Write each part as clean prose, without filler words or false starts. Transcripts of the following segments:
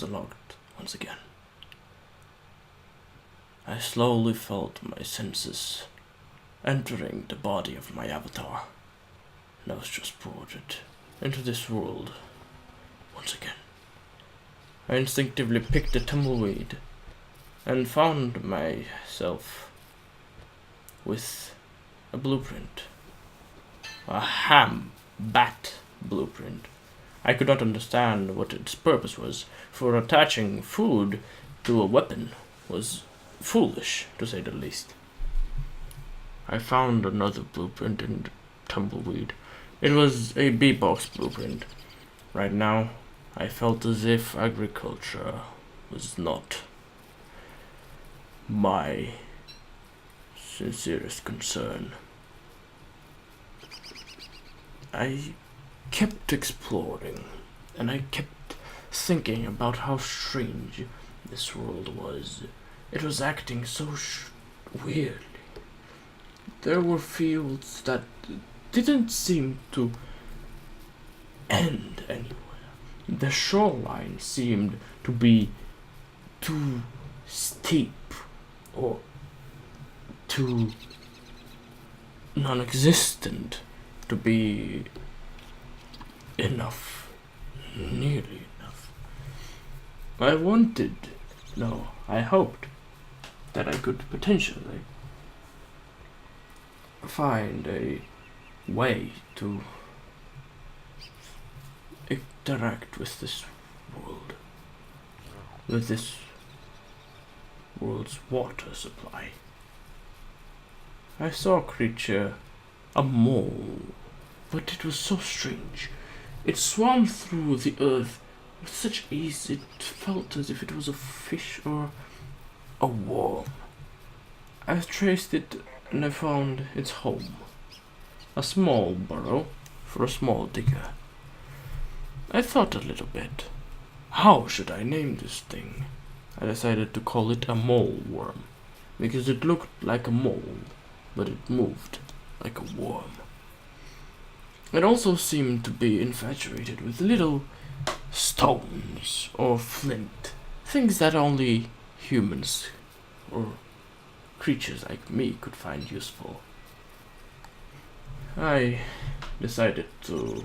was unlocked once again. I slowly felt my senses entering the body of my avatar, and I was transported into this world once again. I instinctively picked a tumbleweed and found myself with a blueprint, a ham bat blueprint. I could not understand what its purpose was, for attaching food to a weapon was foolish, to say the least. I found another blueprint in the tumbleweed. It was a B-box blueprint. Right now, I felt as if agriculture was not my sincerest concern. I kept exploring, and I kept thinking about how strange this world was. It was acting so weirdly. There were fields that didn't seem to end anywhere. The shoreline seemed to be too steep or too non-existent to be enough, nearly enough. I hoped that I could potentially find a way to interact with this world, with this world's water supply. I saw a creature, a mole, but it was so strange. It swam through the earth with such ease it felt as if it was a fish or a worm. I traced it and I found its home, a small burrow for a small digger. I thought a little bit. How should I name this thing? I decided to call it a mole worm, because it looked like a mole, but it moved like a worm. It also seemed to be infatuated with little stones or flint, things that only humans or creatures like me could find useful. I decided to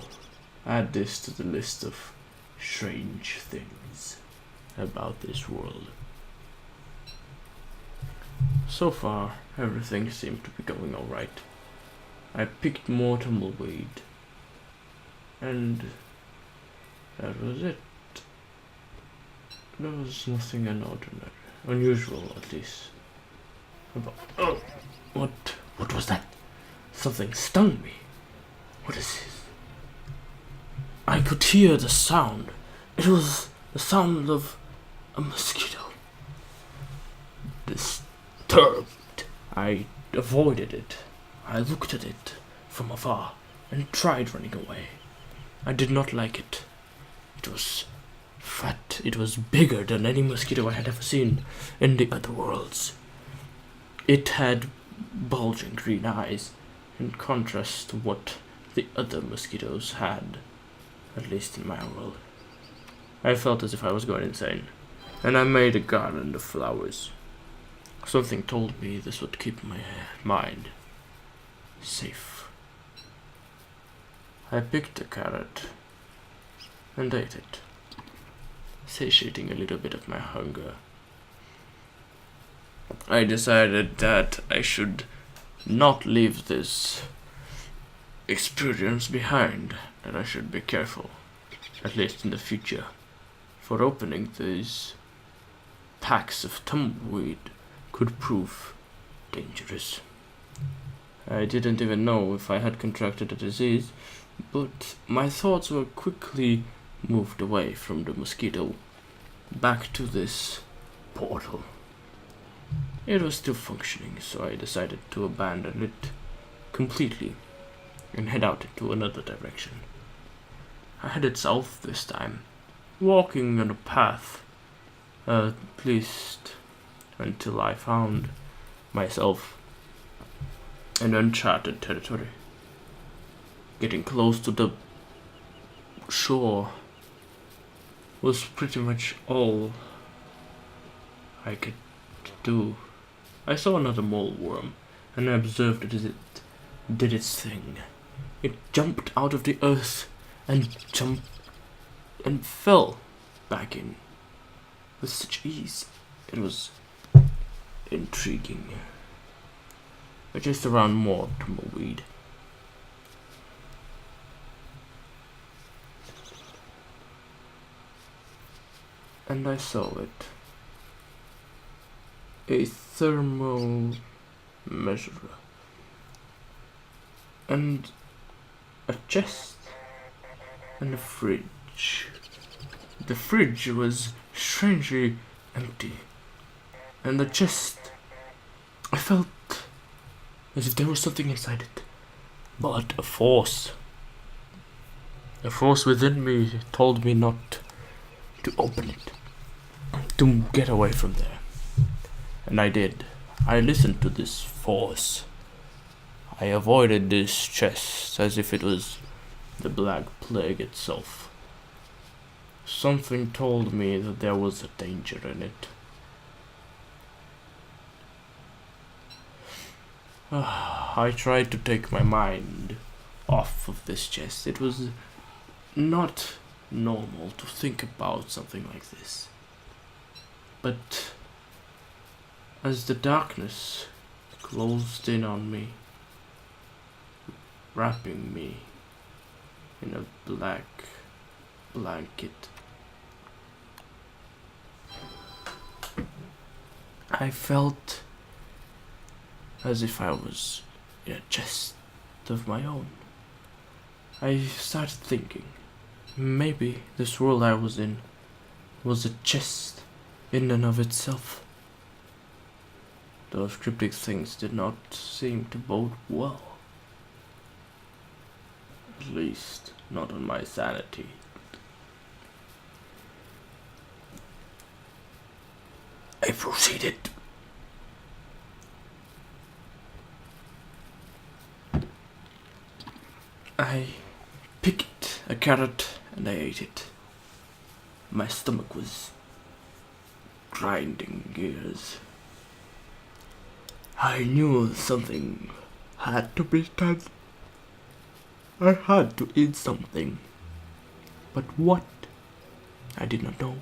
add this to the list of strange things about this world. So far, everything seemed to be going alright. I picked more tumbleweed, and that was it. There was nothing unusual at least. Oh, what was that? Something stung me. What is this? I could hear the sound. It was the sound of a mosquito. Disturbed, I avoided it. I looked at it from afar and tried running away. I did not like it. It was fat. It was bigger than any mosquito I had ever seen in the other worlds. It had bulging green eyes, in contrast to what the other mosquitoes had, at least in my world. I felt as if I was going insane, and I made a garland of flowers. Something told me this would keep my mind safe. I picked a carrot and ate it, satiating a little bit of my hunger. I decided that I should not leave this experience behind, that I should be careful, at least in the future, for opening these packs of tumbleweed could prove dangerous. I didn't even know if I had contracted a disease, but my thoughts were quickly moved away from the mosquito back to this portal. It was still functioning, so I decided to abandon it completely and head out into another direction. I headed south this time, walking on a path, at least until I found myself in uncharted territory. Getting close to the shore was pretty much all I could do. I saw another mole worm, and I observed it as it did its thing. It jumped out of the earth and jumped and fell back in with such ease. It was intriguing. I chased around more tumbleweed. And I saw it. A thermal measurer. And a chest. And a fridge. The fridge was strangely empty. And the chest, I felt as if there was something inside it. But a force within me told me not to open it, to get away from there. And I did. I listened to this force. I avoided this chest as if it was the Black Plague itself. Something told me that there was a danger in it. I tried to take my mind off of this chest. It was not normal to think about something like this. But as the darkness closed in on me, wrapping me in a black blanket, I felt as if I was in a chest of my own. I started thinking, maybe this world I was in was a chest in and of itself. Those cryptic things did not seem to bode well. At least, not on my sanity. I proceeded. I picked a carrot and I ate it. My stomach was grinding gears. I knew something had to be done. I had to eat something. But what? I did not know.